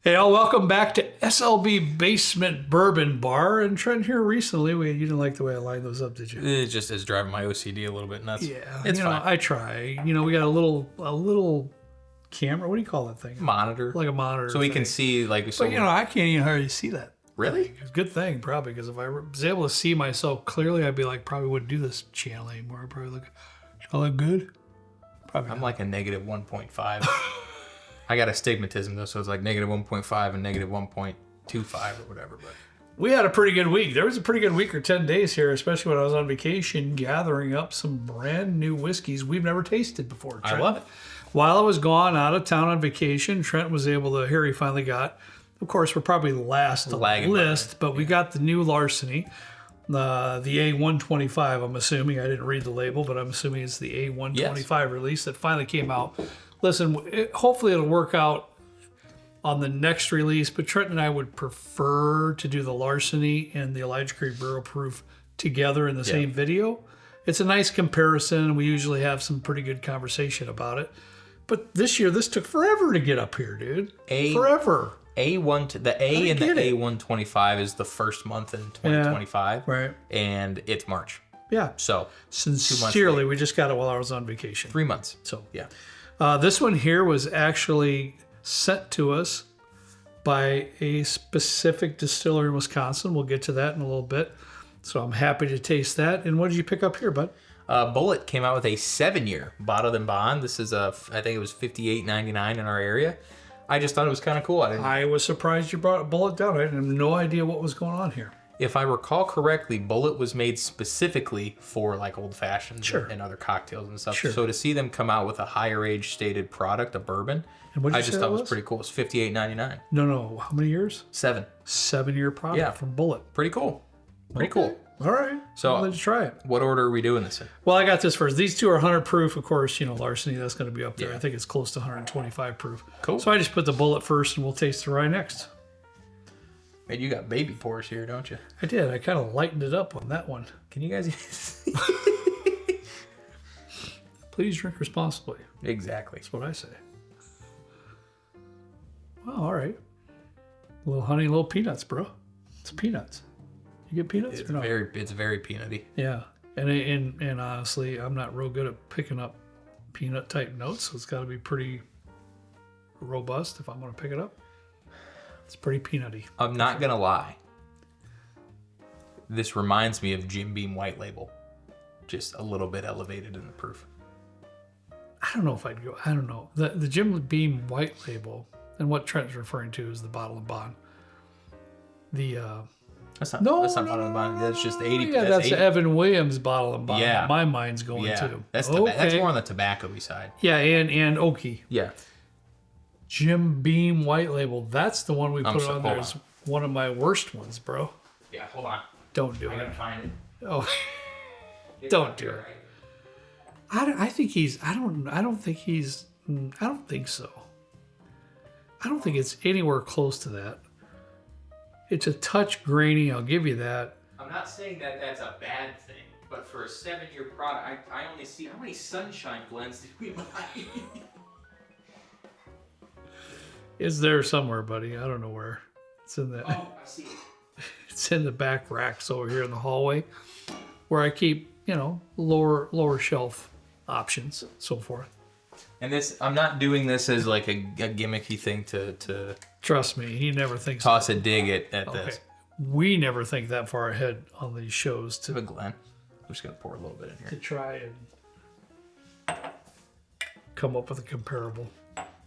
Hey, all, welcome back to SLB Basement Bourbon Bar. And Trent, here recently, you didn't like the way I lined those up, did you? It just is driving my OCD a little bit nuts. Yeah, it's fine. I try. We got a little camera. What do you call that thing? Monitor. Like a monitor. So we can see, like, But I can't even hardly see that. Really? It's a good thing, probably, because if I was able to see myself clearly, I'd be like, probably wouldn't do this channel anymore. I'd probably look, do I look good? Probably I'm not. like a negative 1.5. I got astigmatism, though, so it's like negative 1.5 and negative 1.25 or whatever. But we had a pretty good week. There was a pretty good week or 10 days here, especially when I was on vacation, gathering up some brand new whiskeys we've never tasted before. I love it. While I was gone out of town on vacation, Trent was able to, here he finally got, of course, we're probably last on the list, but we got the new Larceny, the A125, I'm assuming. I didn't read the label, but I'm assuming it's the A125 release that finally came out. Listen, hopefully it'll work out on the next release, but Trent and I would prefer to do the Larceny and the Elijah Creek Barrel Proof together in the same video. It's a nice comparison. We usually have some pretty good conversation about it. But this year, this took forever to get up here, dude. Forever. The A in the A125 is the first month in 2025. Yeah, right. And it's March. Yeah. So, sincerely, we just got it while I was on vacation. 3 months. So, yeah. This one here was actually sent to us by a specific distiller in Wisconsin. We'll get to that in a little bit. So I'm happy to taste that. And what did you pick up here, bud? Bulleit came out with a 7-year bottled and bond. This is I think it was $58.99 in our area. I just thought it was kind of cool. I was surprised you brought Bulleit down. I had no idea what was going on here. If I recall correctly, Bulleit was made specifically for like old fashions and other cocktails and stuff. Sure. So to see them come out with a higher age stated product, a bourbon, I just thought it was pretty cool. It's $58.99. No. How many years? 7. 7-year product from Bulleit. Pretty cool. Pretty cool. All right. So let's try it. What order are we doing this in? Well, I got this first. These two are 100 proof. Of course, Larceny, that's going to be up there. I think it's close to 125 proof. Cool. So I just put the Bulleit first, and we'll taste the rye next. Man, you got baby pores here, don't you? I did. I kind of lightened it up on that one. Can you guys... Please drink responsibly. Exactly. That's what I say. Well, all right. A little honey, a little peanuts, bro. It's peanuts. You get peanuts or no? It's very peanutty. Yeah. And honestly, I'm not real good at picking up peanut type notes, so it's got to be pretty robust if I'm going to pick it up. It's pretty peanutty. I'm not going to lie. This reminds me of Jim Beam White Label. Just a little bit elevated in the proof. I don't know if I'd go. I don't know. The Jim Beam White Label, and what Trent's referring to is the bottle and bond. That's not bottle and bond. That's just 80. Yeah, that's Evan Williams bottle and bond. Yeah. My mind's going to. That's more on the tobacco-y side. Yeah, and oaky. Yeah. Jim Beam White Label. That's the one we put on there. It's one of my worst ones, bro. Yeah, hold on. Don't do it. I gotta find it. Oh, don't do it. I don't think so. I don't think it's anywhere close to that. It's a touch grainy. I'll give you that. I'm not saying that that's a bad thing, but for a 7-year product, I only see how many sunshine blends did we buy? It's there somewhere, buddy. I don't know where. It's in the. Oh, I see it. It's in the back racks over here in the hallway, where I keep, lower shelf options, so forth. And I'm not doing this as like a gimmicky thing to Trust me, he never thinks. toss a dig at this. We never think that far ahead on these shows But Glenn, I'm just gonna pour a little bit in to here try and come up with a comparable.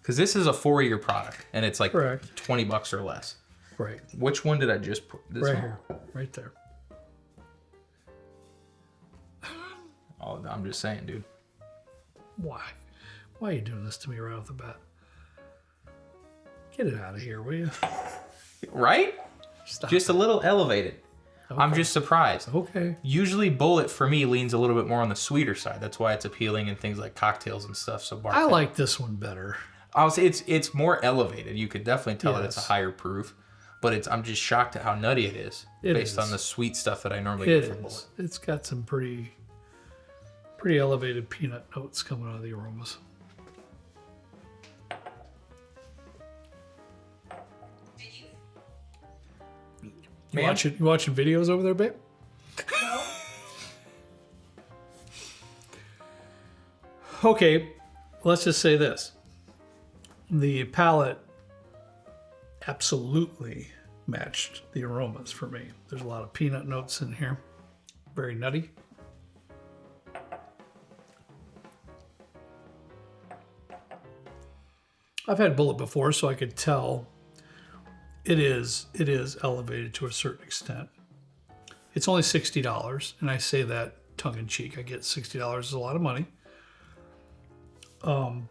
because this is a 4-year product and it's like Correct. $20 or less. Right. Which one did I just put? This Right one? here. Right there. Oh, I'm just saying, dude. Why? Why are you doing this to me right off the bat? Get it out of here, will you? Right? Stop. Just a little elevated. Okay. I'm just surprised. Okay. Usually Bulleit for me leans a little bit more on the sweeter side. That's why it's appealing in things like cocktails and stuff. So I like this one better. I'll say it's more elevated. You could definitely tell that it's a higher proof, but I'm just shocked at how nutty it is based on the sweet stuff that I normally get from Bulleit. It's got some pretty elevated peanut notes coming out of the aromas. You watching videos over there, babe? Okay, let's just say this. The palate absolutely matched the aromas for me. There's a lot of peanut notes in here. Very nutty. I've had Bulleit before, so I could tell it is elevated to a certain extent. It's only $60, and I say that tongue in cheek. I get $60 is a lot of money.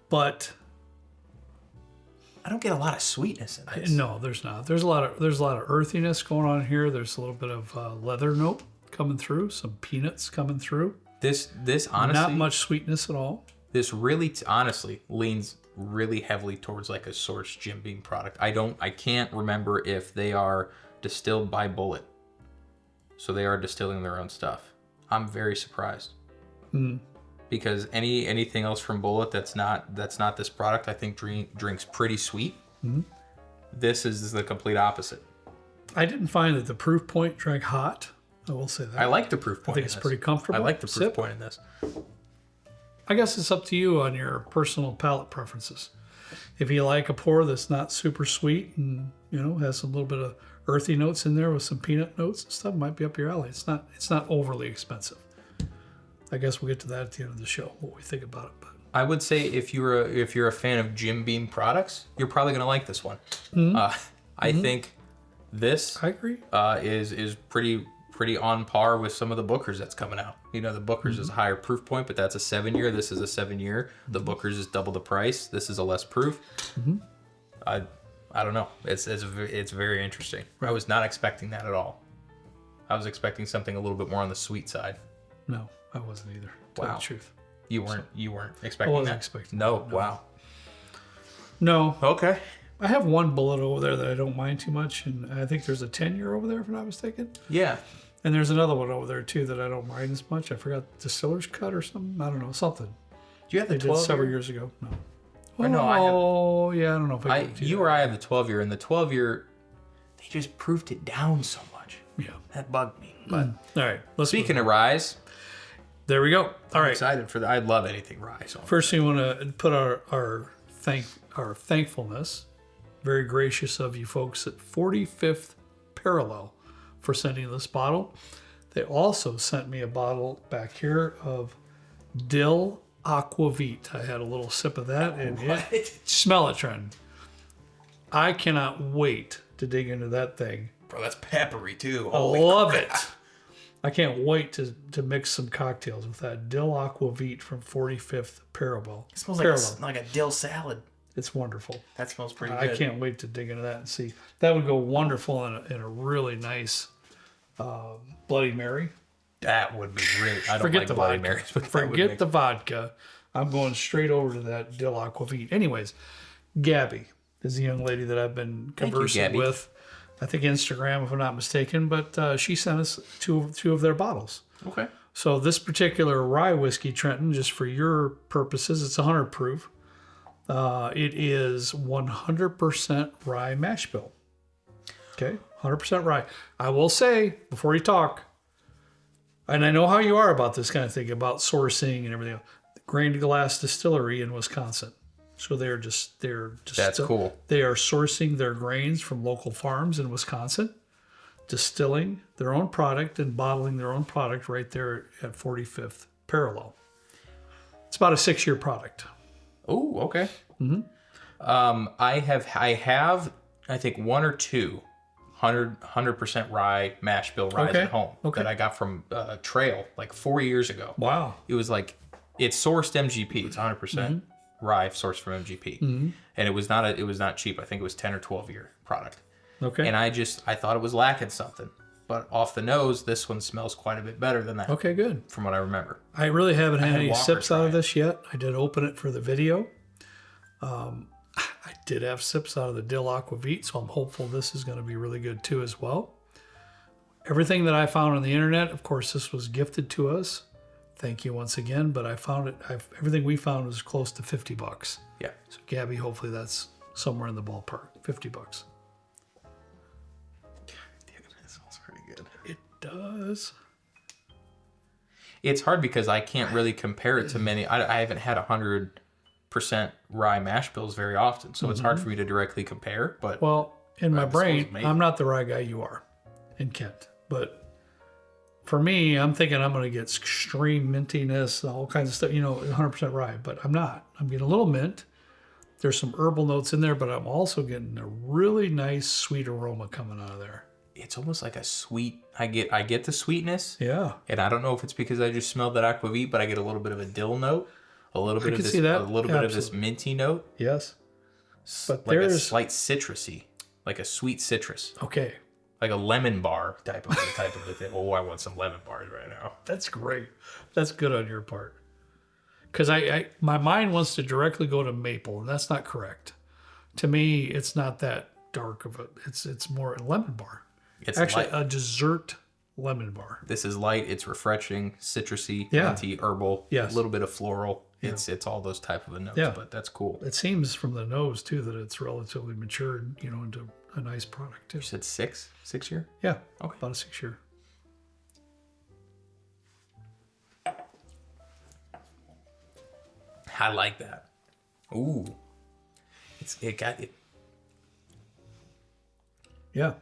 But I don't get a lot of sweetness in this. No, there's not. There's a lot of earthiness going on here. There's a little bit of leather note coming through, some peanuts coming through. This honestly, not much sweetness at all. This really, honestly, leans really heavily towards like a Source Jim Beam product. I can't remember if they are distilled by Bulleit, so they are distilling their own stuff. I'm very surprised. Because anything else from Bulleit that's not this product, I think drinks pretty sweet. This is the complete opposite. I didn't find that the proof point drank hot. I will say that. I like the proof point. I think it's pretty comfortable. I like the proof point in this. I guess it's up to you on your personal palate preferences. If you like a pour that's not super sweet and has a little bit of earthy notes in there with some peanut notes and stuff, might be up your alley. It's not overly expensive. I guess we'll get to that at the end of the show, what we think about it. But I would say if you're a fan of Jim Beam products, you're probably gonna like this one. I think this I agree. Is pretty on par with some of the Booker's that's coming out. The Booker's is a higher proof point, but that's a 7-year. This is a 7-year. The Booker's is double the price. This is a less proof. I don't know. It's very interesting. I was not expecting that at all. I was expecting something a little bit more on the sweet side. No, I wasn't either. To tell the truth. You weren't expecting that? I wasn't expecting No. that. Wow. No. Okay. I have one Bulleit over there that I don't mind too much, and I think there's a 10-year over there, if I'm not mistaken. Yeah. And there's another one over there, too, that I don't mind as much. I forgot Distiller's Cut or something. I don't know. Something. Do you have the 12 did several years ago. No. Or no, I have, yeah, I don't know if I you or I have the 12-year, and the 12-year, they just proofed it down so much. Yeah. That bugged me. But all right. Speaking of ryes, there we go. All right. Excited for that. I love anything rye. So. First thing we want to put our thankfulness. Very gracious of you folks at 45th Parallel for sending this bottle. They also sent me a bottle back here of Dill Aquavit. I had a little sip of that, and smell it, Trent. I cannot wait to dig into that thing. Bro, that's peppery too. I love it. I can't wait to mix some cocktails with that Dill Aquavit from 45th Parallel. It smells like a dill salad. It's wonderful. That smells pretty good. I can't wait to dig into that and see. That would go wonderful in a really nice Bloody Mary. That would be really... I don't Forget like the Bloody vodka. Marys, but Forget the vodka. I'm going straight over to that Dill Aquavit. Anyways, Gabby is the young lady that I've been conversing with. I think Instagram, if I'm not mistaken. But she sent us two of their bottles. Okay. So this particular rye whiskey, Trenton, just for your purposes, it's 100 proof. It is 100% rye mash bill. Okay, 100% rye. I will say, before you talk, and I know how you are about this kind of thing, about sourcing and everything else, the Grain to Glass Distillery in Wisconsin. So they're just That's cool. They are sourcing their grains from local farms in Wisconsin, distilling their own product and bottling their own product right there at 45th Parallel. It's about a 6-year product. Oh, okay. I have I think 1 or 2 100% rye mash bill ryes at home that I got from Trail like 4 years ago. Wow. It was like, it's sourced MGP. It's 100% rye sourced from MGP. And it was not cheap. I think it was 10 or 12 year product. Okay. And I thought it was lacking something. But off the nose, this one smells quite a bit better than that. Okay, good. From what I remember. I really haven't had any sips out of this yet. I did open it for the video. I did have sips out of the Dill Aquavit, so I'm hopeful this is going to be really good too as well. Everything that I found on the internet, of course, this was gifted to us. Thank you once again. But I found it. Everything we found was close to $50. Yeah. So Gabby, hopefully that's somewhere in the ballpark. $50. does. It's hard because I can't really compare it to many. I haven't had 100% rye mash bills very often, so it's hard for me to directly compare. But Well, in my brain, maybe. I'm not the rye guy you are in Kent. But for me, I'm thinking I'm going to get extreme mintiness, all kinds of stuff, 100% rye. But I'm not. I'm getting a little mint. There's some herbal notes in there, but I'm also getting a really nice sweet aroma coming out of there. It's almost like a sweet. I get the sweetness. Yeah. And I don't know if it's because I just smelled that aquavit, but I get a little bit of a dill note, a little bit of this, a little bit of this minty note. Yes. But like there's a slight citrusy, like a sweet citrus. Okay. Like a lemon bar type of a thing. Oh, I want some lemon bars right now. That's great. That's good on your part. Because my mind wants to directly go to maple, and that's not correct. To me, it's not that dark of a. It's more a lemon bar. It's actually light. A dessert lemon bar. This is light. It's refreshing, citrusy, minty, herbal. Yes. A little bit of floral. Yeah. It's all those type of notes. Yeah. But that's cool. It seems from the nose too that it's relatively matured, into a nice product too. You said 6 year? Yeah. Okay. About a 6 year. I like that. Ooh. It got it. Yeah.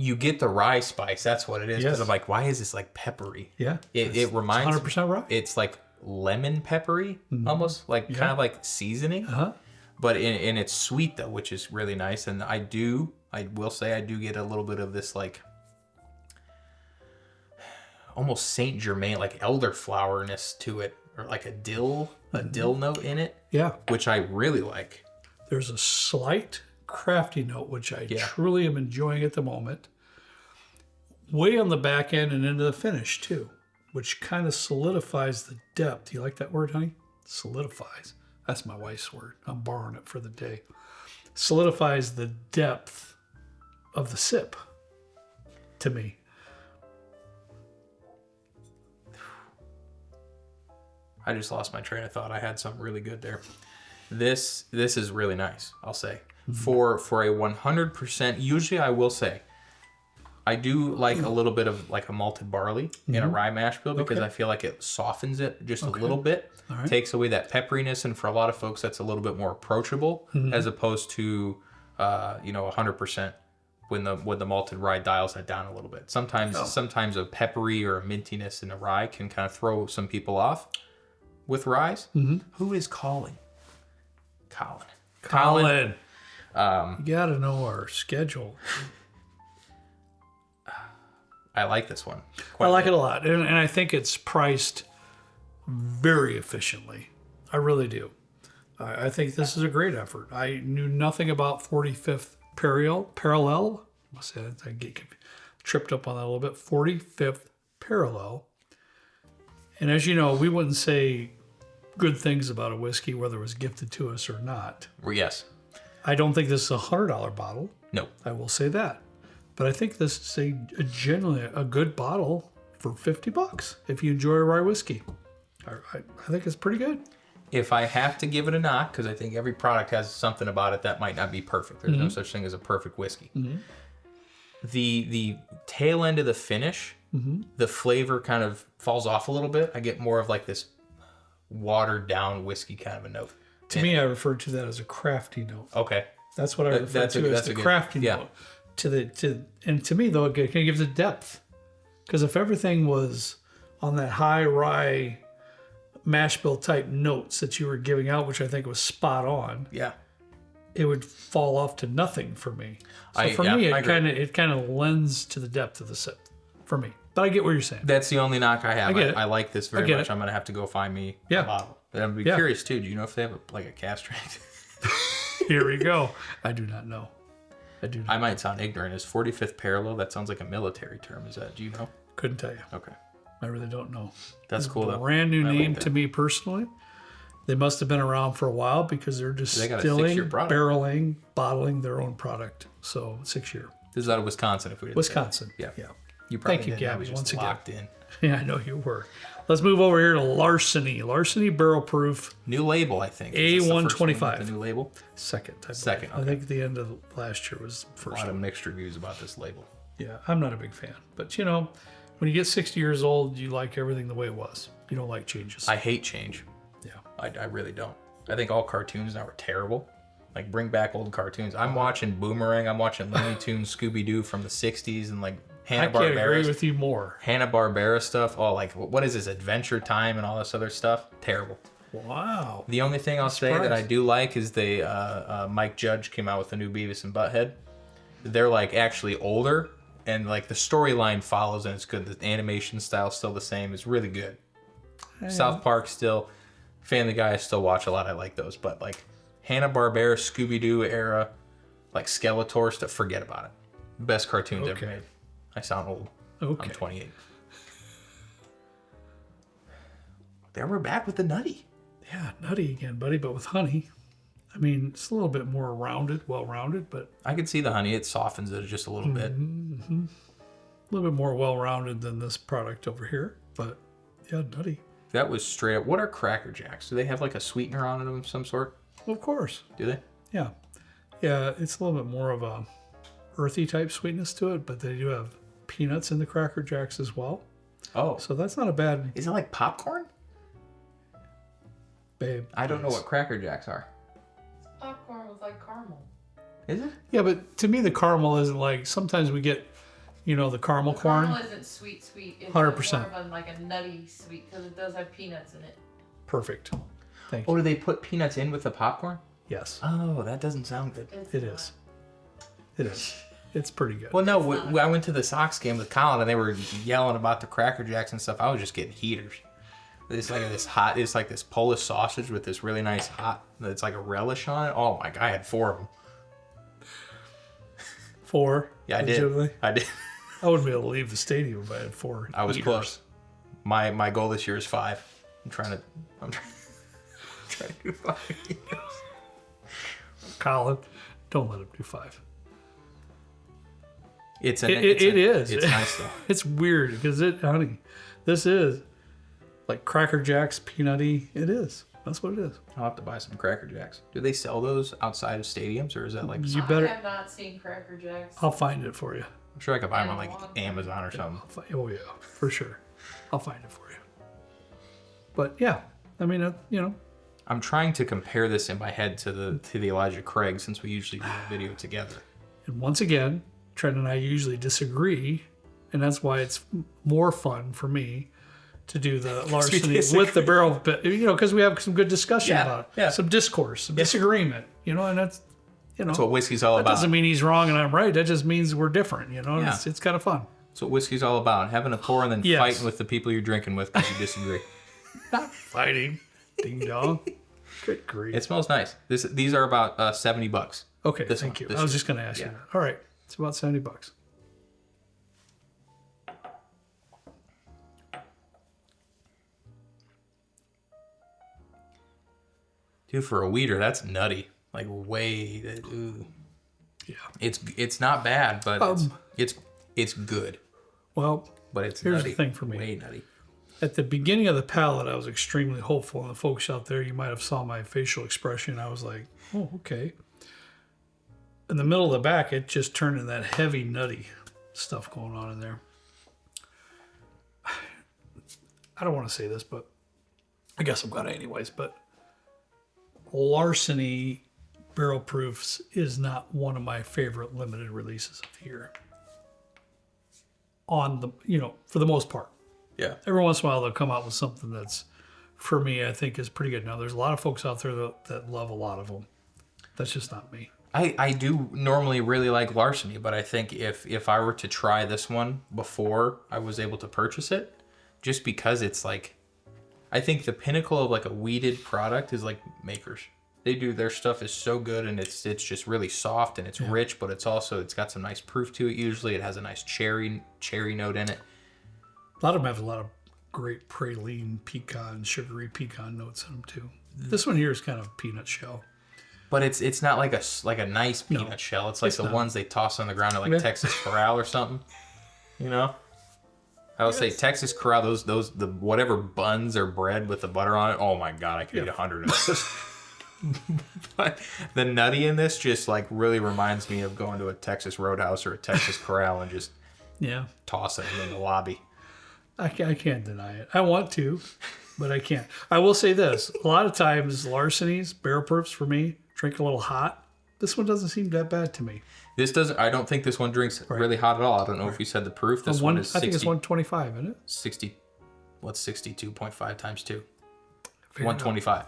You get the rye spice. That's what it is. Because I'm like, why is this like peppery? Yeah. It reminds me. 100% rye. It's like lemon peppery, almost like kind of like seasoning. But and it's sweet though, which is really nice. And I will say I do get a little bit of this like almost Saint Germain, like elderflowerness to it, or like a dill note in it. Yeah. Which I really like. There's a slight crafty note, which I truly am enjoying at the moment. Way on the back end and into the finish too, which kind of solidifies the depth. You like that word, honey? Solidifies. That's my wife's word. I'm borrowing it for the day. Solidifies the depth of the sip to me. I just lost my train of thought. I had something really good there. This is really nice, I'll say. For a 100%, usually I will say, I do like a little bit of like a malted barley in a rye mash bill because I feel like it softens it just a little bit. Right. Takes away that pepperiness, and for a lot of folks, that's a little bit more approachable as opposed to 100% when the malted rye dials that down a little bit. Sometimes a peppery or a mintiness in a rye can kind of throw some people off with ryes. Who is calling? Colin. You gotta know our schedule. I like this one. I like it a lot, and I think it's priced very efficiently. I really do. I think this is a great effort. I knew nothing about 45th Parallel. I get tripped up on that a little bit. 45th Parallel. And as you know, we wouldn't say good things about a whiskey, whether it was gifted to us or not. Well, yes. I don't think this is a $100 bottle. No. I will say that. But I think this is generally a good bottle for $50 if you enjoy rye whiskey. I think it's pretty good. If I have to give it a knock, because I think every product has something about it that might not be perfect. There's no such thing as a perfect whiskey. The tail end of the finish, the flavor kind of falls off a little bit. I get more of like this watered down whiskey kind of a note. To me, I refer to that as a crafty note. Okay. That's what I refer to as the crafty note. And to me, though, it kind of gives it depth. Because if everything was on that high rye mash bill type notes that you were giving out, which I think was spot on, it would fall off to nothing for me. So for me, it kind of lends to the depth of the sip for me. But I get what you're saying. That's the only knock I have. I like this very much. I'm going to have to go find me a bottle. And I'm curious too. Do you know if they have a cask strength? Here we go. I do not know. I might sound ignorant. Is 45th Parallel? That sounds like a military term. Is that? Do you know? Couldn't tell you. Okay. I really don't know. That's cool though. Brand new name to me personally. They must have been around for a while because they're distilling, barreling, bottling their own product. So 6 year. This is out of Wisconsin. If we didn't Wisconsin. Yeah. Thank you, Gabby. Once again. Locked in. Yeah, I know you were. Let's move over here to Larceny. Larceny Barrel Proof. New label, I think. A125. The new label? Second. Second. Okay. I think the end of last year was first. A lot of mixed reviews about this label. Yeah, I'm not a big fan. But, you know, when you get 60 years old, you like everything the way it was. You don't like changes. I hate change. Yeah. I really don't. I think all cartoons now are terrible. Like, bring back old cartoons. I'm watching Boomerang. I'm watching Looney Tunes, Scooby-Doo from the 60s, and, like, I can't agree with you more. Hanna-Barbera stuff. Oh, like, what is this, Adventure Time and all this other stuff? Terrible. Wow. The only thing I'll say that I do like is they Mike Judge came out with a new Beavis and Butthead. They're like actually older, and like the storyline follows, and it's good. The animation style's still the same. It's really good. South Park still, Family Guy I still watch a lot. I like those, but like Hanna-Barbera, Scooby-Doo era, like Skeletor stuff, forget about it. Best cartoons ever made. I sound old. Okay. I'm 28. There we're back with the nutty. Yeah, nutty again, buddy, but with honey. I mean, it's a little bit more rounded, well-rounded, but... I can see the honey. It softens it just a little bit. Mm-hmm. A little bit more well-rounded than this product over here, but yeah, nutty. That was straight up. What are Cracker Jacks? Do they have like a sweetener on it of some sort? Of course. Do they? Yeah. Yeah, it's a little bit more of a earthy type sweetness to it, but they do have peanuts in the Cracker Jacks as well. Oh. So that's not a bad... Is it like popcorn? Babe. I don't know what Cracker Jacks are. Popcorn with like caramel. Is it? Yeah, but to me the caramel isn't like... Sometimes we get, you know, the caramel corn. Caramel isn't sweet. It's 100%. more of a, like a nutty sweet because it does have peanuts in it. Perfect. Thank you. Oh, do they put peanuts in with the popcorn? Yes. Oh, that doesn't sound good. It is. It is. It's pretty good. Well, no, I went to the Sox game with Colin, and they were yelling about the Cracker Jacks and stuff. I was just getting heaters. It's like this hot. It's like this Polish sausage with this really nice hot. It's like a relish on it. Oh my god, I had 4 of them. 4? Yeah, I legitimately? did. I did. I wouldn't be able to leave the stadium if I had 4. I was eaters. close. My goal this year is 5. I'm trying to do 5 eaters. Colin, don't let him do 5. It is. It's nice though. It's weird because honey, this is like Cracker Jacks, peanutty. It is. That's what it is. I'll have to buy some Cracker Jacks. Do they sell those outside of stadiums, or is that like? You better. I have not seen Cracker Jacks. I'll find it for you. I'm sure I could buy them on like Amazon or something. Oh yeah, for sure. I'll find it for you. But yeah, I mean, you know. I'm trying to compare this in my head to the Elijah Craig, since we usually do a video together. And once again, Trent and I usually disagree, and that's why it's more fun for me to do the Larceny with the barrel, you know, because we have some good discussion about it. Yeah. Some discourse, some disagreement, you know, and that's, you know. That's what whiskey's all that about. Doesn't mean he's wrong and I'm right. That just means we're different, you know. Yeah. It's kind of fun. That's what whiskey's all about. Having a pour and then Yes. fighting with the people you're drinking with because you disagree. Not fighting. Ding dong. Good grief. It smells nice. These are about $70. Okay, This thank one, you. this I was one. just going to ask you Yeah. that. All right. It's about $70. Dude, for a weeder, that's nutty. Like way. Ooh. Yeah. It's not bad, but it's good. Well, But it's here's nutty. the thing for me. Way nutty. At the beginning of the palette, I was extremely hopeful, and the folks out there, you might have saw my facial expression. I was like, "Oh, okay." In the middle of the back, it just turned into that heavy, nutty stuff going on in there. I don't want to say this, but I guess I'm gonna anyways. But Larceny Barrel Proofs is not one of my favorite limited releases of the year. On the, you know, for the most part. Yeah. Every once in a while, they'll come out with something that's, for me, I think is pretty good. Now, there's a lot of folks out there that love a lot of them. That's just not me. I do normally really like Larceny, but I think if I were to try this one before I was able to purchase it, just because it's like, I think the pinnacle of like a weeded product is like Makers. They do, their stuff is so good, and it's just really soft and it's rich, but it's got some nice proof to it. Usually it has a nice cherry note in it. A lot of them have a lot of great praline, pecan, sugary pecan notes in them too. This one here is kind of peanut shell. But it's not like a nice peanut shell. It's like the ones they toss on the ground at like Texas Corral or something. You know? I would say Texas Corral, the whatever buns or bread with the butter on it. Oh my god, I could eat 100 of those. But the nutty in this just like really reminds me of going to a Texas Roadhouse or a Texas Corral and just Yeah. tossing them in the lobby. I can't deny it. I want to, but I can't. I will say this. A lot of times, Larceny's, barrel proofs for me, drink a little hot. This one doesn't seem that bad to me. This doesn't. I don't think this one drinks really hot at all. I don't know if you said the proof. This one is 60. I think it's 125, isn't it? 60. What's 62.5 times 2? 125.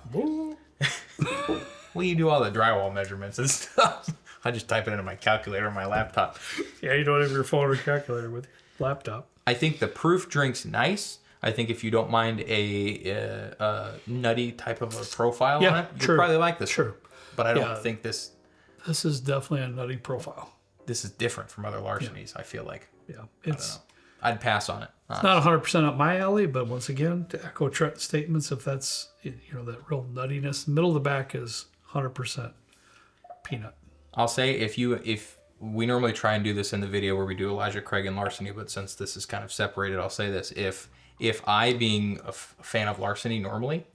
Well, you do all the drywall measurements and stuff. I just type it into my calculator on my laptop. Yeah, you don't have your phone or calculator with your laptop. I think the proof drink's nice. I think if you don't mind a nutty type of a profile on it, you'll probably like this. Sure. But I don't think this... This is definitely a nutty profile. This is different from other Larcenys, I feel like. Yeah. I don't know. I'd pass on it. It's not 100% up my alley, but once again, to echo Trent's statements, if that's, that real nuttiness, the middle of the back is 100% peanut. I'll say if we normally try and do this in the video where we do Elijah Craig and Larceny, but since this is kind of separated, I'll say this. If I, being a fan of Larceny normally,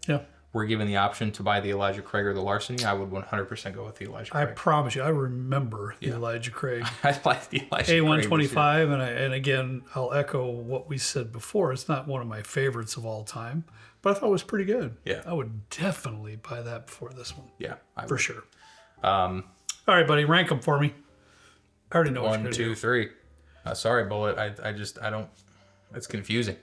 were given the option to buy the Elijah Craig or the Larceny, I would 100% go with the Elijah Craig. I promise you, I remember the Elijah Craig. I like the Elijah A125, and again, I'll echo what we said before. It's not one of my favorites of all time, but I thought it was pretty good. Yeah. I would definitely buy that before this one. Yeah. For sure. All right, buddy, rank them for me. I already know what you're going to do. 1, 2, 3. Sorry, Bulleit. I don't, it's confusing.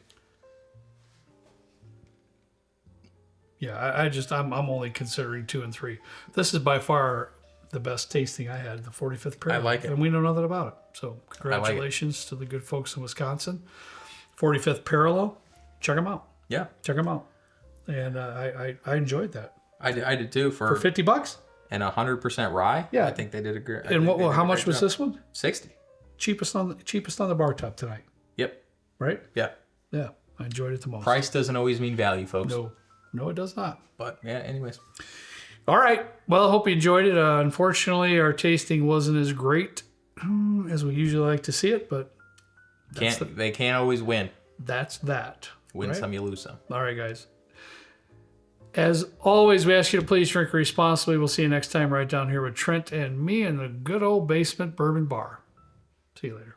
Yeah, I'm only considering 2 and 3. This is by far the best tasting I had, the 45th Parallel. I like it. And we know nothing about it. So congratulations to the good folks in Wisconsin. 45th Parallel, check them out. Yeah. Check them out. And I enjoyed that. I did too. For $50? And 100% rye. Yeah. I think they did a great. And how much was this one? 60. Cheapest on the bar top tonight. Yep. Right? Yeah. Yeah. I enjoyed it the most. Price doesn't always mean value, folks. No, it does not. But yeah, anyways. All right. Well, I hope you enjoyed it. Unfortunately, our tasting wasn't as great as we usually like to see it, but they can't always win. That's that. Win some, you lose some. All right, guys. As always, we ask you to please drink responsibly. We'll see you next time right down here with Trent and me in the good old basement bourbon bar. See you later.